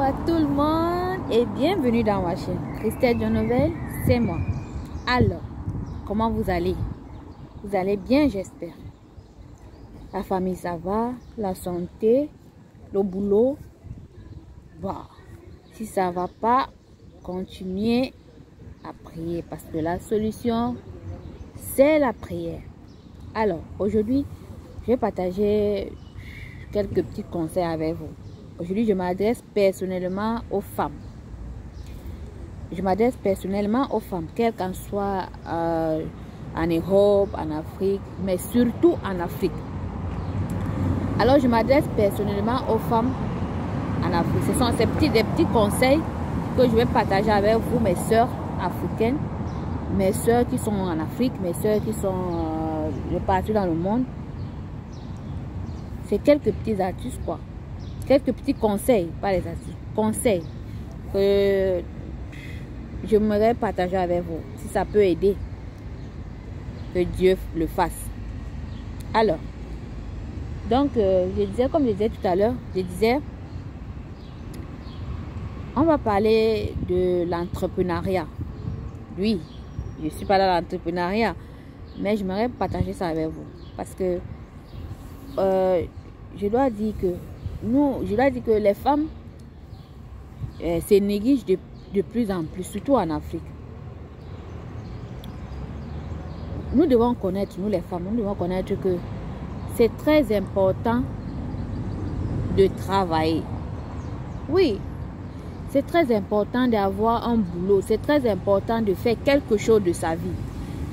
à tout le monde et bienvenue dans ma chaîne. Christelle John Novel, c'est moi. Alors, comment vous allez? Vous allez bien, j'espère. La famille, ça va? La santé? Le boulot? Bon, si ça va pas, continuez à prier parce que la solution, c'est la prière. Alors, aujourd'hui, je vais partager quelques petits conseils avec vous. Aujourd'hui, je m'adresse personnellement aux femmes. Je m'adresse personnellement aux femmes, quelles qu'en soient en Europe, en Afrique, mais surtout en Afrique. Alors, je m'adresse personnellement aux femmes en Afrique. Ce sont des petits conseils que je vais partager avec vous, mes sœurs africaines, mes sœurs qui sont en Afrique, mes sœurs qui sont partout dans le monde. C'est quelques petites astuces, quoi. Quelques petits conseils, pas les astuces, conseils que j'aimerais partager avec vous. Si ça peut aider, que Dieu le fasse. Alors, donc, je disais, comme je disais tout à l'heure, on va parler de l'entrepreneuriat. Oui, je suis pas dans l'entrepreneuriat, mais j'aimerais partager ça avec vous. Parce que je dois dire que les femmes se négligent de plus en plus, surtout en Afrique. Nous devons connaître, nous les femmes, nous devons connaître que c'est très important de travailler. Oui, c'est très important d'avoir un boulot, c'est très important de faire quelque chose de sa vie.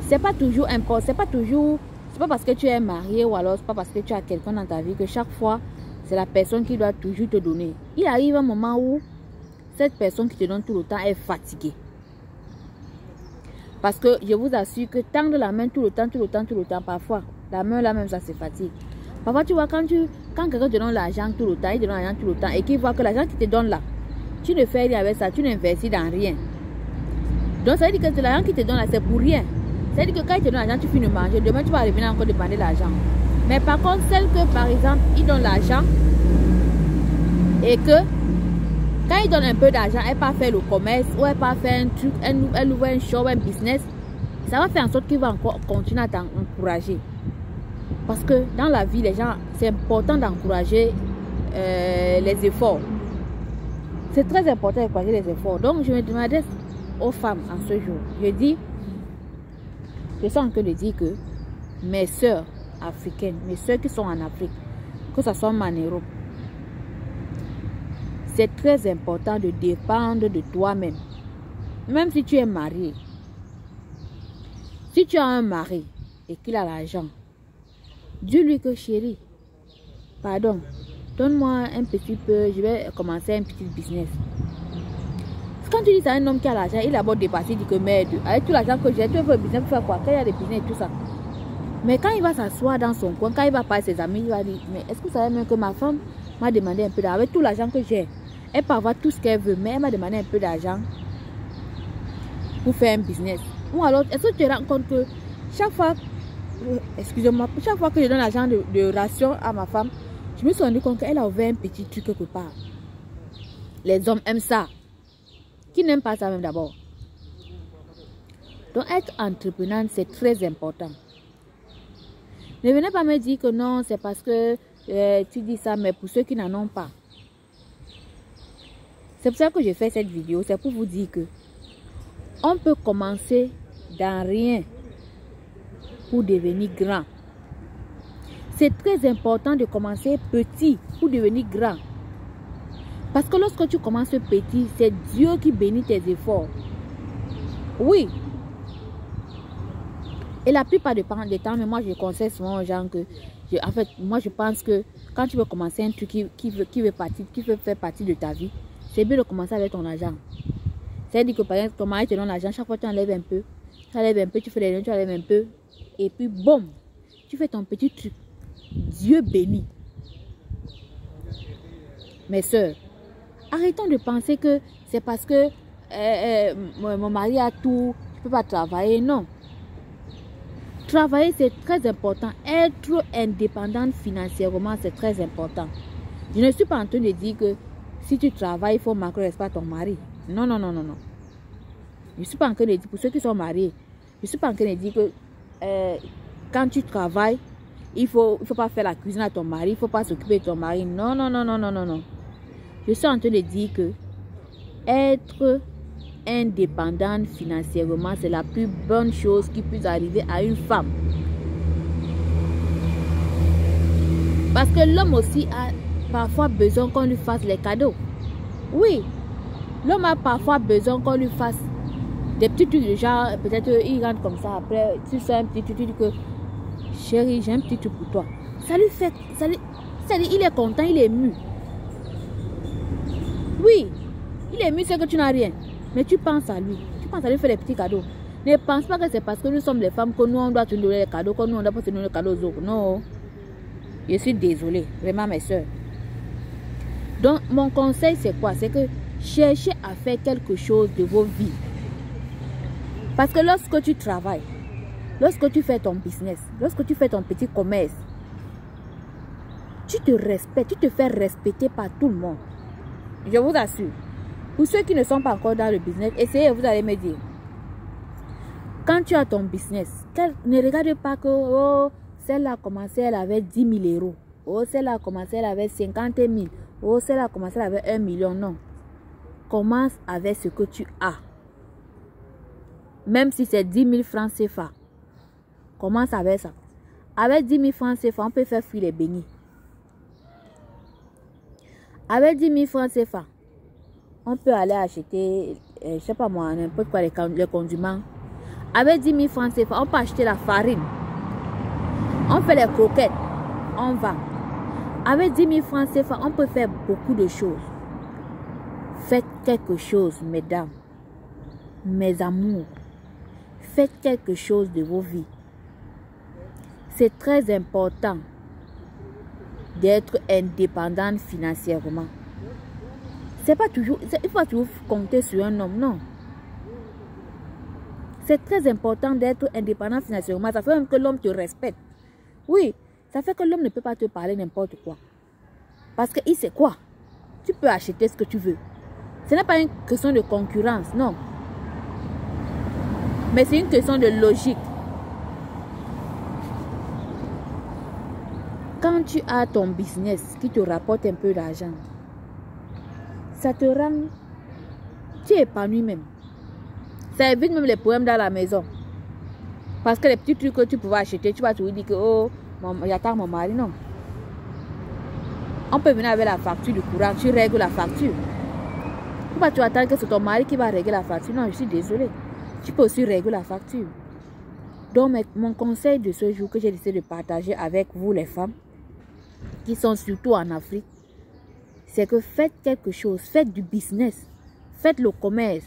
C'est pas toujours important, c'est pas parce que tu es marié ou alors c'est pas parce que tu as quelqu'un dans ta vie que chaque fois c'est la personne qui doit toujours te donner. Il arrive un moment où cette personne qui te donne tout le temps est fatiguée. Parce que je vous assure que tendre la main tout le temps, parfois, la main là même ça se fatigue. Parfois tu vois quand quelqu'un te donne l'argent tout le temps, il te donne l'argent tout le temps et qu'il voit que l'argent qui te donne là, tu ne fais rien avec ça, tu n'investis dans rien. Donc ça veut dire que l'argent qui te donne là c'est pour rien. Ça veut dire que quand il te donne l'argent, tu finis de manger, demain tu vas revenir encore demander l'argent. Mais par contre, celle que par exemple, il donne l'argent et que quand il donne un peu d'argent, elle part faire le commerce ou elle part faire un truc, elle ouvre un shop, un business, ça va faire en sorte qu'il va encore continuer à t'encourager. Parce que dans la vie, les gens, c'est important d'encourager les efforts. C'est très important d'encourager les efforts. Donc, je me m'adresse aux femmes en ce jour. Je sens en train de dire que mes sœurs africaines, mes sœurs qui sont en Afrique, que ce soit en Europe, c'est très important de dépendre de toi-même. Même si tu es marié. Si tu as un mari et qu'il a l'argent, dis-lui que chérie, pardon, donne-moi un petit peu, je vais commencer un petit business. Quand tu dis à un homme qui a l'argent, il a beau dépasser, il dit que merde, avec tout l'argent que j'ai, tu veux faire business pour faire quoi? Quand il y a des business et tout ça. Mais quand il va s'asseoir dans son coin, quand il va parler à ses amis, il va dire, mais est-ce que vous savez même que ma femme m'a demandé un peu d'argent, avec tout l'argent que j'ai, elle peut avoir tout ce qu'elle veut, mais elle m'a demandé un peu d'argent pour faire un business. Ou alors, est-ce que tu te rends compte que chaque fois, excusez-moi, chaque fois que je donne l'argent de ration à ma femme, je me suis rendu compte qu'elle a ouvert un petit truc quelque part. Les hommes aiment ça. Qui n'aime pas ça même d'abord? Donc, être entrepreneur, c'est très important. Ne venez pas me dire que non, c'est parce que tu dis ça, mais pour ceux qui n'en ont pas. C'est pour ça que je fais cette vidéo, c'est pour vous dire que on peut commencer dans rien pour devenir grand. C'est très important de commencer petit pour devenir grand. Parce que lorsque tu commences petit, c'est Dieu qui bénit tes efforts. Oui. Et la plupart du temps, mais moi je conseille souvent aux gens que, en fait, moi je pense que quand tu veux commencer un truc qui veut faire partie de ta vie, c'est bien de commencer avec ton argent. C'est-à-dire que par exemple, ton mari te donne l'argent, chaque fois tu enlèves un peu, tu fais des dons, tu enlèves un peu, et puis boum, tu fais ton petit truc. Dieu bénit. Mes soeurs, arrêtons de penser que c'est parce que mon mari a tout, je ne peux pas travailler. Non. Travailler, c'est très important. Être indépendante financièrement, c'est très important. Je ne suis pas en train de dire que si tu travailles, il faut manquer le respect à ton mari. Non, non, non, non, non. Je ne suis pas en train de dire, pour ceux qui sont mariés, je ne suis pas en train de dire que quand tu travailles, il faut pas faire la cuisine à ton mari, il ne faut pas s'occuper de ton mari. Non, non, non, non, non, non, non. Je suis en train de dire que être indépendante financièrement, c'est la plus bonne chose qui puisse arriver à une femme. Parce que l'homme aussi a parfois besoin qu'on lui fasse les cadeaux. Oui, l'homme a parfois besoin qu'on lui fasse des petits trucs de genre, peut-être il rentre comme ça, après tu fais un petit truc, tu dis que chérie, j'ai un petit truc pour toi. Ça lui fait, il est content, il est ému. Oui, il est ému, c'est que tu n'as rien. Mais tu penses à lui, faire des petits cadeaux. Ne pense pas que c'est parce que nous sommes des femmes que nous on doit te donner les cadeaux, que nous on doit pas te donner les cadeaux aux autres. Non. Je suis désolée, vraiment mes soeurs. Donc, mon conseil, c'est quoi? C'est que cherchez à faire quelque chose de vos vies. Parce que lorsque tu travailles, lorsque tu fais ton business, lorsque tu fais ton petit commerce, tu te respectes, tu te fais respecter par tout le monde. Je vous assure. Pour ceux qui ne sont pas encore dans le business, essayez, vous allez me dire. Quand tu as ton business, ne regarde pas que... Oh, celle-là a commencé, elle avait 10 000 euros. Oh, celle-là a commencé, elle avait 50 000. Oh, celle-là a commencé, elle avait 1 million. Non. Commence avec ce que tu as. Même si c'est 10 000 francs CFA. Commence avec ça. Avec 10 000 francs CFA, on peut faire fuir les beignets. Avec 10 000 francs CFA, on peut aller acheter, je sais pas moi, n'importe quoi, les condiments. Avec 10 000 francs CFA, on peut acheter la farine. On fait les croquettes, on vend. Avec 10 000 francs CFA, on peut faire beaucoup de choses. Faites quelque chose, mesdames, mes amours. Faites quelque chose de vos vies. C'est très important d'être indépendante financièrement. C'est pas toujours, il faut toujours compter sur un homme, non. C'est très important d'être indépendant financièrement. Ça fait même que l'homme te respecte. Oui, ça fait que l'homme ne peut pas te parler n'importe quoi. Parce qu'il sait quoi? Tu peux acheter ce que tu veux. Ce n'est pas une question de concurrence, non. Mais c'est une question de logique. Quand tu as ton business qui te rapporte un peu d'argent, ça te rend... Tu es épanoui même. Ça évite même les problèmes dans la maison. Parce que les petits trucs que tu pouvais acheter, tu vas toujours dire que oh, j'attends mon mari, non. On peut venir avec la facture du courant, tu règles la facture. Pourquoi tu attends que c'est ton mari qui va régler la facture? Non, je suis désolée. Tu peux aussi régler la facture. Donc, mon conseil de ce jour que j'ai décidé de partager avec vous les femmes, qui sont surtout en Afrique, c'est que faites quelque chose, faites du business, faites le commerce,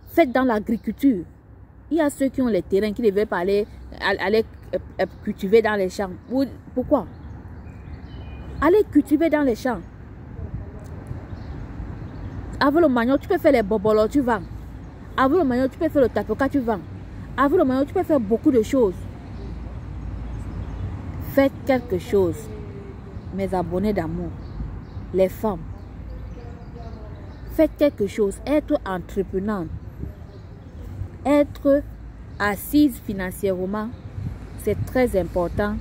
faites dans l'agriculture. Il y a ceux qui ont les terrains, qui ne veulent pas aller cultiver dans les champs. Pourquoi? Allez cultiver dans les champs. Avec le manioc, tu peux faire les bobolos, tu vends. Avec le manioc, tu peux faire le tapioca, tu vends. Avec le manioc, tu peux faire beaucoup de choses. Faites quelque chose, mes abonnés d'amour, les femmes. Faites quelque chose, être entrepreneur. Être assise financièrement, c'est très important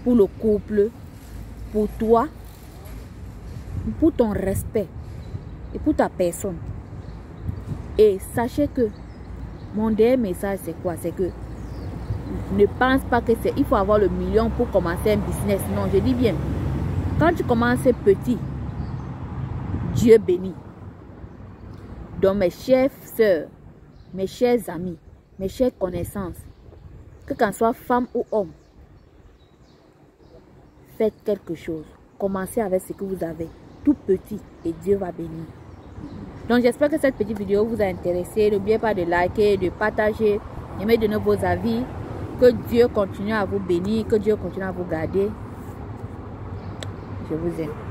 pour le couple, pour toi, pour ton respect et pour ta personne. Et sachez que mon dernier message, c'est quoi? C'est que ne pense pas que il faut avoir le million pour commencer un business. Non, je dis bien, quand tu commences petit, Dieu bénit. Donc mes chères sœurs, mes chers amis, mes chères connaissances, que qu'on soit femme ou homme, faites quelque chose. Commencez avec ce que vous avez, tout petit, et Dieu va bénir. Donc j'espère que cette petite vidéo vous a intéressé. N'oubliez pas de liker, de partager, de me donner vos avis. Que Dieu continue à vous bénir, que Dieu continue à vous garder. Je vous aime.